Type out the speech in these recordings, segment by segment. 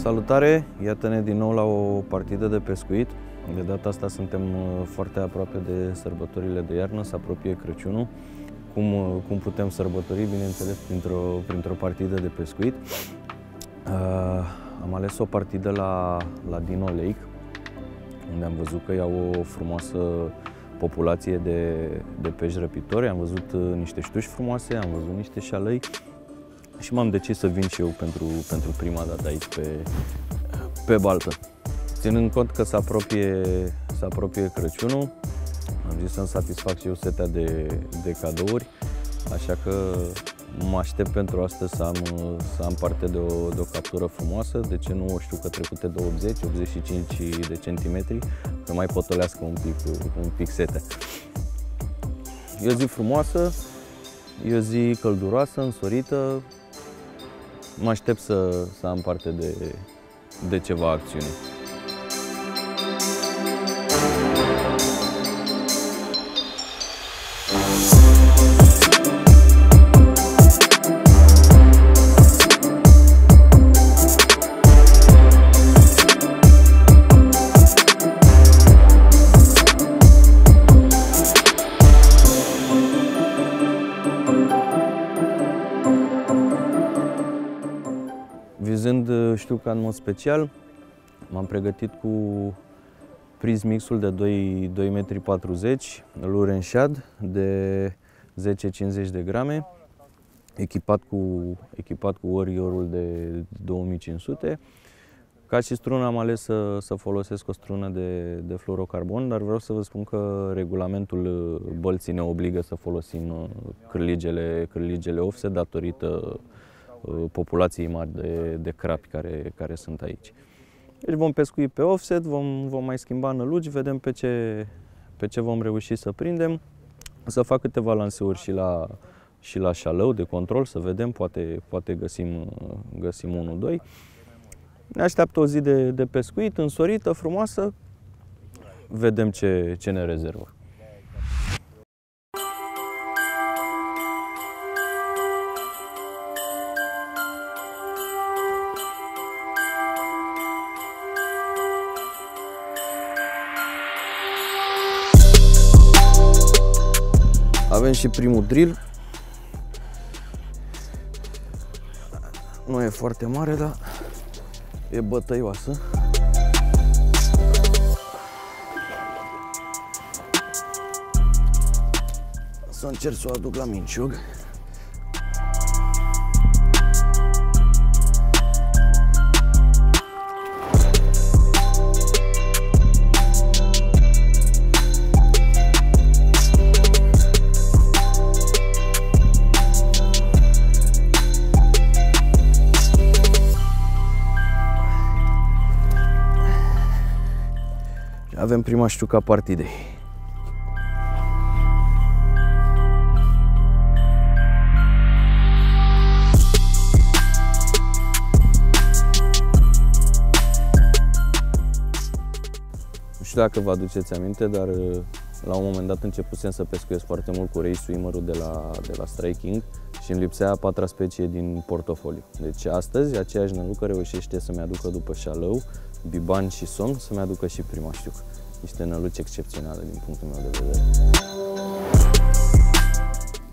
Salutare! Iată-ne din nou la o partidă de pescuit. De data asta suntem foarte aproape de sărbătorile de iarnă, se apropie Crăciunul. Cum putem sărbători? Bineînțeles, printr-o partidă de pescuit. Am ales o partidă la Dino Lake, unde am văzut că iau o frumoasă populație de pești răpitori. Am văzut niște ștuși frumoase, am văzut niște șalăi. Și m-am decis să vin și eu pentru prima dată aici pe baltă. Ținând cont că se apropie Crăciunul, am zis să-mi satisfac și eu setea de cadouri, așa că mă aștept pentru astăzi să am parte de o captură frumoasă, de ce nu, știu că trecute de 80-85 de centimetri, să mai potolească un pic setea. E o zi frumoasă, e o zi călduroasă, însorită. Mă aștept să am parte de ceva acțiune. Vizând, știu că în mod special, m-am pregătit cu priz mixul de 2,40 m, lure în shad de 10-50 de grame, echipat cu Warrior-ul de 2500. Ca și strună am ales să folosesc o strună de fluorocarbon, dar vreau să vă spun că regulamentul bălții ne obligă să folosim cârligele offset datorită populației mari de crapi care sunt aici. Deci vom pescui pe offset, vom mai schimba nălugi, vedem pe ce vom reuși să prindem, să fac câteva lanseuri și la șalău de control, să vedem, poate găsim 1-2. Ne așteaptă o zi de pescuit, însorită, frumoasă, vedem ce ne rezervă. Avem și primul drill. Nu e foarte mare, dar e bătăioasă. Să încerc să o aduc la minciug. Avem prima știucă a partidei. Nu știu dacă vă aduceți aminte, dar la un moment dat începusem să pescuiesc foarte mult cu race swimmerul de la Strike King și îmi lipsea a patra specie din portofoliu. Deci astăzi aceeași nălucă reușește să-mi aducă după șalău, biban și somn, să-mi aducă și prima știucă. Niște năluci excepționale din punctul meu de vedere.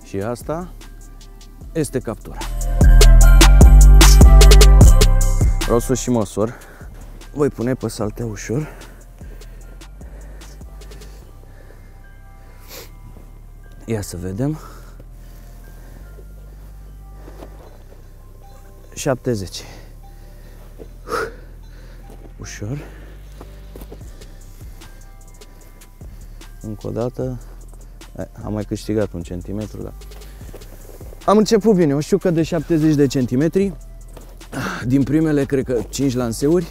Și asta este captura. Vreau să o și măsor. Voi pune pe saltea ușor. Ia să vedem. 70. Ușor. Încă o dată. Am mai câștigat 1 centimetru, dar am început bine. O știucă de 70 de centimetri. Din primele, cred că 5 lanseuri,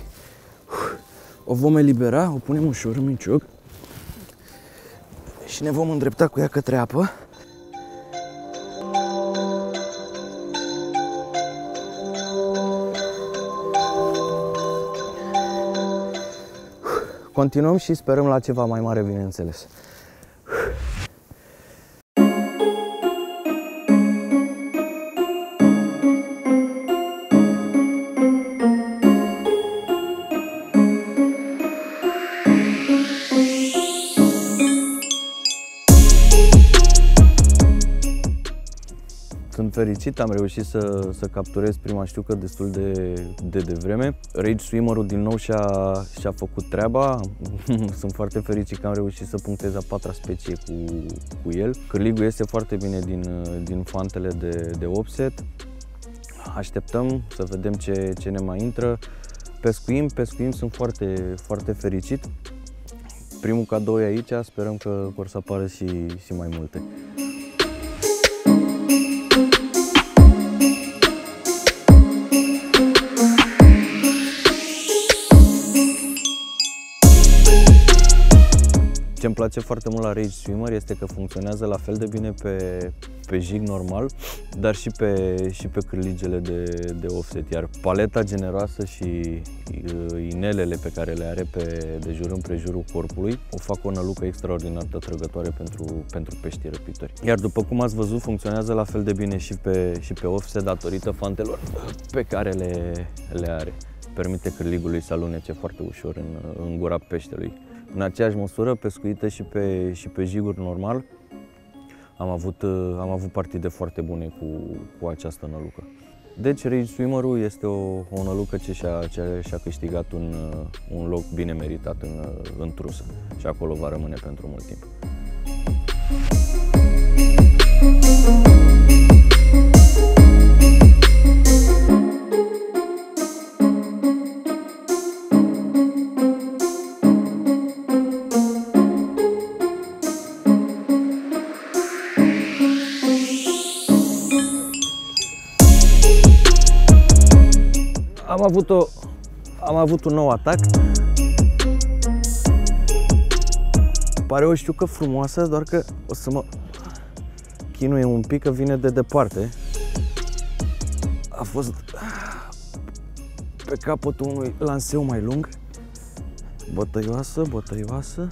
o vom elibera, o punem ușor în miciuc și ne vom îndrepta cu ea către apă. Continuăm și sperăm la ceva mai mare, bineînțeles. Sunt fericit, am reușit să capturez prima știucă destul de devreme. Rage Swimmer-ul din nou și-a făcut treaba. Sunt foarte fericit că am reușit să punctez a 4-a specie cu el. Cârligul este foarte bine din fantele de offset. Așteptăm să vedem ce ne mai intră. Pescuim, sunt foarte fericit. Primul cadou e aici, sperăm că vor să apară și mai multe. Ce îmi place foarte mult la Rage Swimmer este că funcționează la fel de bine pe jig normal, dar și pe cârligele de offset, iar paleta generoasă și inelele pe care le are de jur împrejurul corpului o fac o nălucă extraordinar de atrăgătoare pentru peștii răpitori. Iar după cum ați văzut, funcționează la fel de bine și pe offset datorită fantelor pe care le are. Permite cârligului să alunece foarte ușor în gura peștelui. În aceeași măsură, pescuită și pe jiguri normal, am avut partide foarte bune cu această nălucă. Deci Rage Swimmer-ul este o nălucă ce și-a câștigat un loc bine meritat în trusă și acolo va rămâne pentru mult timp. Am avut un nou atac. Pare o știucă frumoasă, doar că o să mă chinuie un pic, că vine de departe. A fost pe capătul unui lanseu mai lung. Bătăioasă.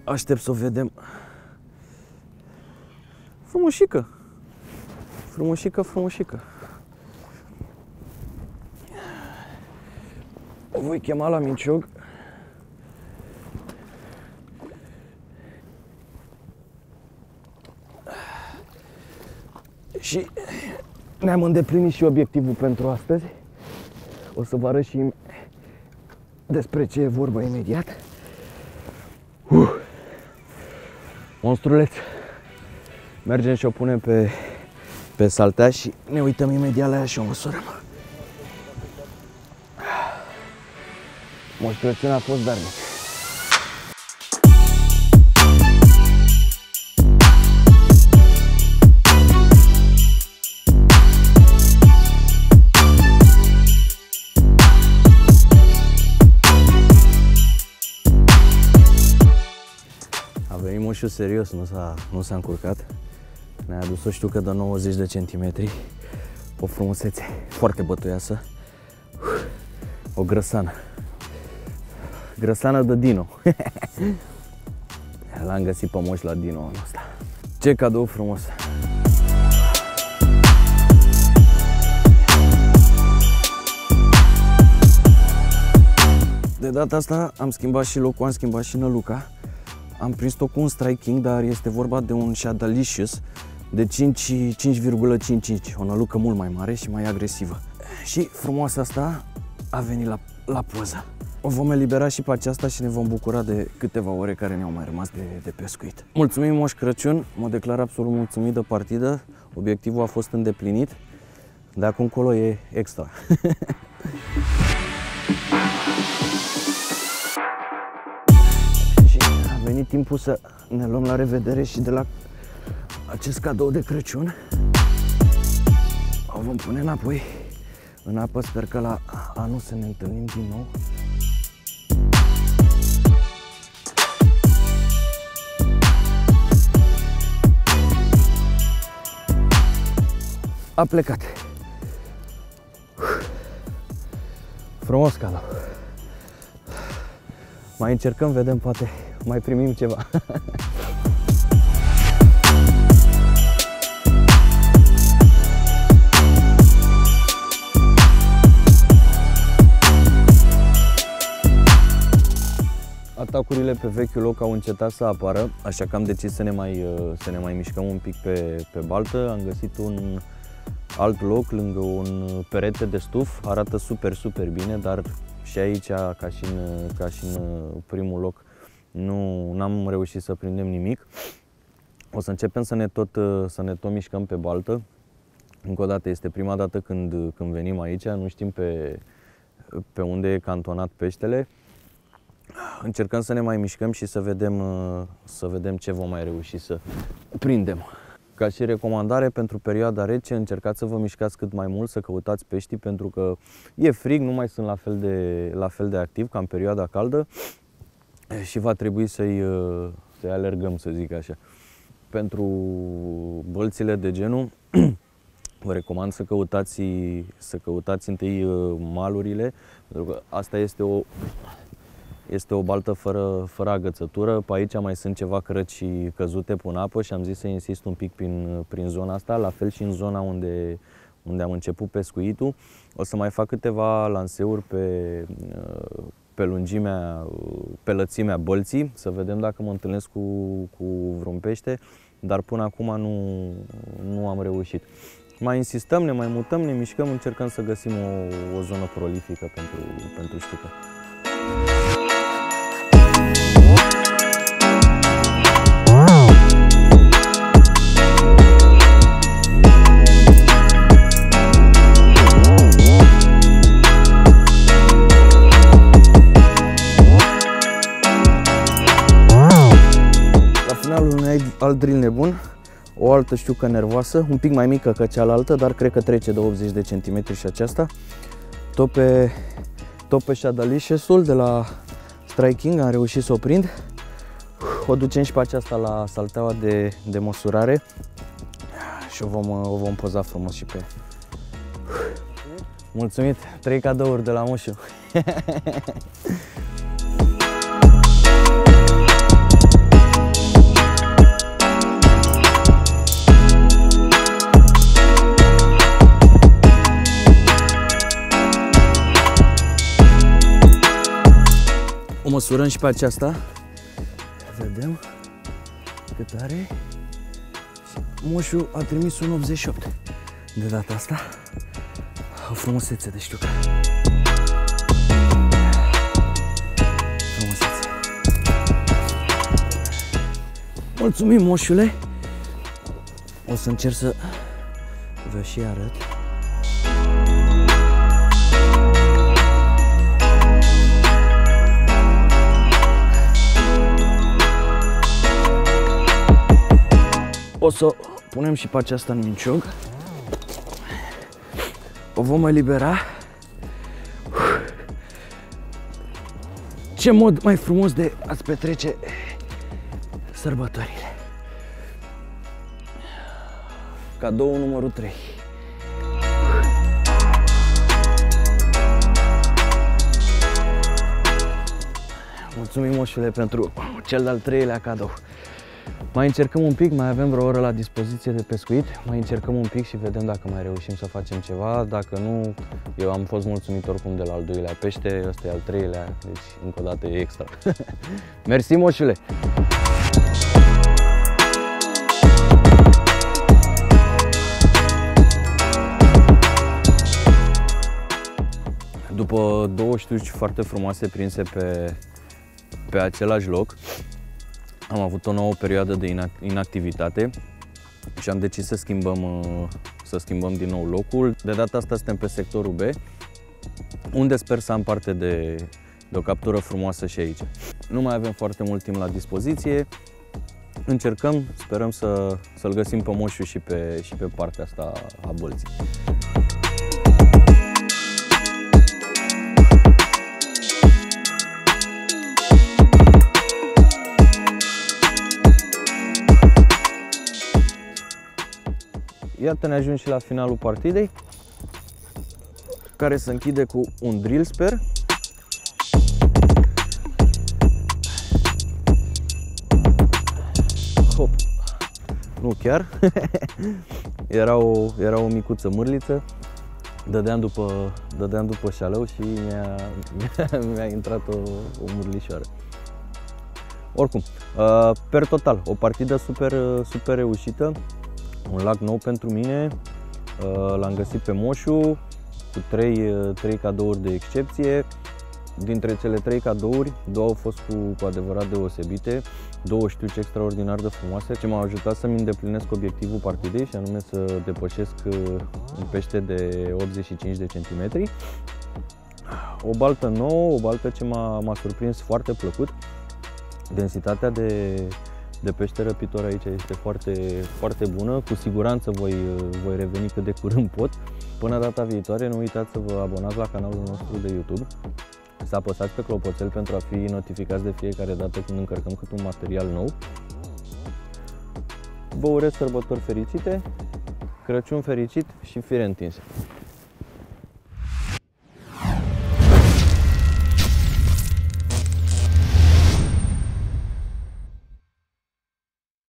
Aștept să o vedem. Frumușică. O voi chema la minciog. Și ne-am îndeplinit și obiectivul pentru astăzi. O să vă arăt și despre ce e vorba imediat. Monstruleț. Mergem și o punem pe saltea și ne uităm imediat la ea și o măsurăm. Monstrulețul a fost darnic. A venit moșul serios, nu s-a încurcat. Ne-a adus o știucă de 90 de centimetri, o frumusețe foarte bătuioasă, o grăsană de dino. L-am găsit pe moș la dino anul ăsta. Ce cadou frumos! De data asta am schimbat și locul, am schimbat și năluca. Am prins-o cu un Strike King, dar este vorba de un Shadalicious de 5,55, o nălucă mult mai mare și mai agresivă. Și frumoasa asta a venit la poză. O vom elibera și pe aceasta și ne vom bucura de câteva ore care ne-au mai rămas de pescuit. Mulțumim, Moș Crăciun, mă declar absolut mulțumit de partidă, obiectivul a fost îndeplinit, de acum încolo e extra. Și a venit timpul să ne luăm la revedere și de la acest cadou de Crăciun. O vom pune înapoi în apă, sper că la anul să ne întâlnim din nou. A plecat. Frumos cadou. Mai încercăm, vedem, poate mai primim ceva. Atacurile pe vechiul loc au încetat să apară, așa că am decis să ne mai mișcăm un pic pe baltă. Am găsit un alt loc lângă un perete de stuf, arată super bine, dar și aici, ca și în primul loc, n-am reușit să prindem nimic. O să începem să ne tot mișcăm pe baltă. Încă o dată, este prima dată când venim aici, nu știm pe unde e cantonat peștele. Încercăm să ne mai mișcăm și să vedem ce vom mai reuși să prindem. Ca și recomandare pentru perioada rece, încercați să vă mișcați cât mai mult, să căutați peștii, pentru că e frig, nu mai sunt la fel de activ ca în perioada caldă și va trebui să-i alergăm, să zic așa. Pentru bălțile de genul, vă recomand să căutați întâi malurile, pentru că asta este o baltă fără agățătură. Pe aici mai sunt ceva crăci căzute pe apă și am zis să insist un pic prin zona asta, la fel și în zona unde am început pescuitul. O să mai fac câteva lanseuri pe lățimea bălții, să vedem dacă mă întâlnesc cu vreun pește, dar până acum nu am reușit. Mai insistăm, ne mai mutăm, ne mișcăm, încercăm să găsim o zonă prolifică pentru știucă. Alt drill nebun, o altă știucă nervoasă, un pic mai mică ca cealaltă, dar cred că trece de 80 de centimetri și aceasta. Tot pe Shadalicious-ul de la Striking am reușit să o prind. O ducem și pe aceasta la salteaua de măsurare și o vom poza frumos și pe... Mulțumit! 3 cadouri de la Moșu! O măsurăm și pe aceasta, vedem cât are. Moșu a trimis un 88 de data asta, o frumusețe de știucă. Frumusețe. Mulțumim, moșule! O să încerc să vă și arăt. O să punem și pe aceasta în minciug. O vom elibera. Ce mod mai frumos de a-ți petrece sărbătorile. Cadou numărul 3. Mulțumim, moșule, pentru cel de-al 3-lea cadou. Mai încercăm un pic, mai avem vreo oră la dispoziție de pescuit. Mai încercăm un pic și vedem dacă mai reușim să facem ceva. Dacă nu, eu am fost mulțumit oricum de la al 2-lea pește, ăsta e al 3-lea, deci încă o dată e extra. Mersi, moșule! După 2 știuci foarte frumoase prinse pe același loc, am avut o nouă perioadă de inactivitate și am decis să schimbăm din nou locul. De data asta suntem pe sectorul B, unde sper să am parte de o captură frumoasă și aici. Nu mai avem foarte mult timp la dispoziție, încercăm, sperăm să-l găsim pe Moșu și pe partea asta a Bălții. Iată, ne ajung și la finalul partidei, care se închide cu un drill, sper. Hop. Nu chiar. Era o micuță mârliță. Dădeam după șalău și mi-a intrat o mârlișoară. Oricum, per total, o partidă super reușită. Un lac nou pentru mine, l-am găsit pe Moșu cu 3 cadouri de excepție. Dintre cele 3 cadouri, 2 au fost cu adevărat deosebite, 2 știuci extraordinar de frumoase, ce m-au ajutat să-mi îndeplinesc obiectivul partidei, și anume să depășesc un pește de 85 de centimetri. O baltă nouă, o baltă ce m-a surprins foarte plăcut. Densitatea de pește răpitor aici este foarte bună. Cu siguranță voi reveni cât de curând pot. Până data viitoare, nu uitați să vă abonați la canalul nostru de YouTube, să apăsați pe clopoțel pentru a fi notificați de fiecare dată când încărcăm cât un material nou. Vă urez sărbători fericite, Crăciun fericit și fire întinse!